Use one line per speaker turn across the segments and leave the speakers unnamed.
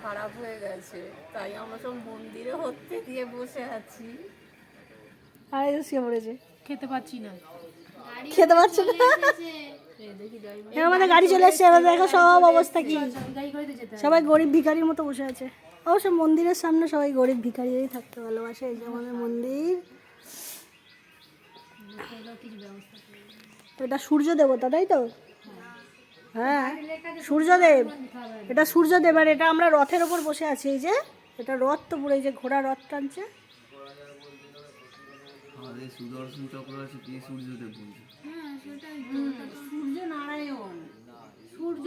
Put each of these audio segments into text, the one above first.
খারাপ হয়ে গেছে, তাই আমরা সব মন্দিরে হতে দিয়ে বসে আছি।
আর এই শুয়ে পড়েছে,
খেতে পাচ্ছি না,
খেতে পারছে না। আমাদের গাড়ি চলে এসছে, এবার দেখো সব অবস্থা কি, সবাই গরিব ভিখারির মতো বসে আছে। অবশ্য মন্দিরের সামনে সবাই গরিব ভিখারিই থাকতে ভালোবাসে। এই যে আমাদের মন্দির, এটা সূর্য দেবতা তাই তো? হ্যাঁ সূর্যদেব, এটা সূর্যদেব। আর এটা আমরা রথের ওপর বসে আছি। এই যে এটা রথ তো পুরো, এই যে ঘোড়া রথ টানছে।
সুদর্শন চক্র আছে, কি সূর্যদেব বলছে?
হ্যাঁ সেটাই তো, সূর্য নারায়ণ, সূর্য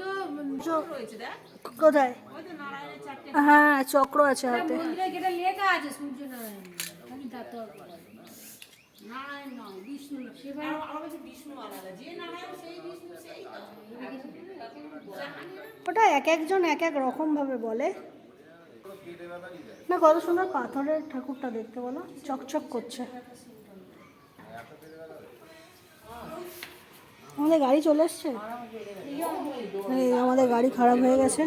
রয়েছে দেখ
কোথায়?
ওই তো নারায়ণের চারটে,
হ্যাঁ চক্র আছে হাতে।
মন্দিরে যেটা লেখা আছে সূর্য নারায়ণ, খালি দাঁত নারায়ণ নয়, বিষ্ণু না। সেবার আমরা বলছি বিষ্ণু আলাদা, যে নারায়ণ সেই বিষ্ণু সেই তো।
ওটা এক একজন এক এক রকম ভাবে বলে না। কত সুন্দর পাথরের ঠাকুরটা দেখতে, বলো, চকচক করছে। আমাদের গাড়ি চলে এসছে, এই আমাদের গাড়ি খারাপ হয়ে গেছে,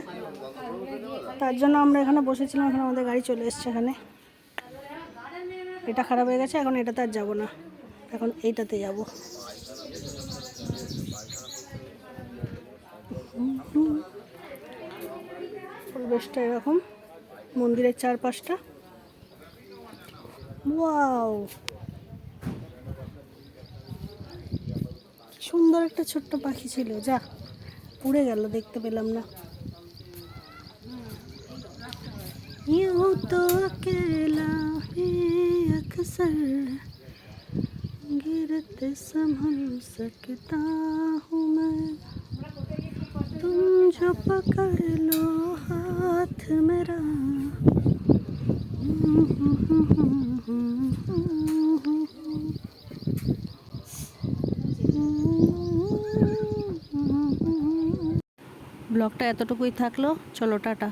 তার জন্য আমরা এখানে বসেছিলাম। এখন আমাদের গাড়ি চলে এসছে এখানে। এটা খারাপ হয়ে গেছে, এখন এটাতে আর যাবো না, এখন এইটাতে যাব। পরিবেশটা এরকম, মন্দিরের চারপাশটা। ওয়াও, সুন্দর একটা ছোট্ট পাখি ছিল, যা উড়ে গেল, দেখতে পেলাম না। यूं तो अकेला ही अक्सर गिरते संभल सकता हूँ मैं, तुम जो पकड़ लो हाथ मेरा। ব্লগটা এতটুকুই থাকলো, চলো টাটা।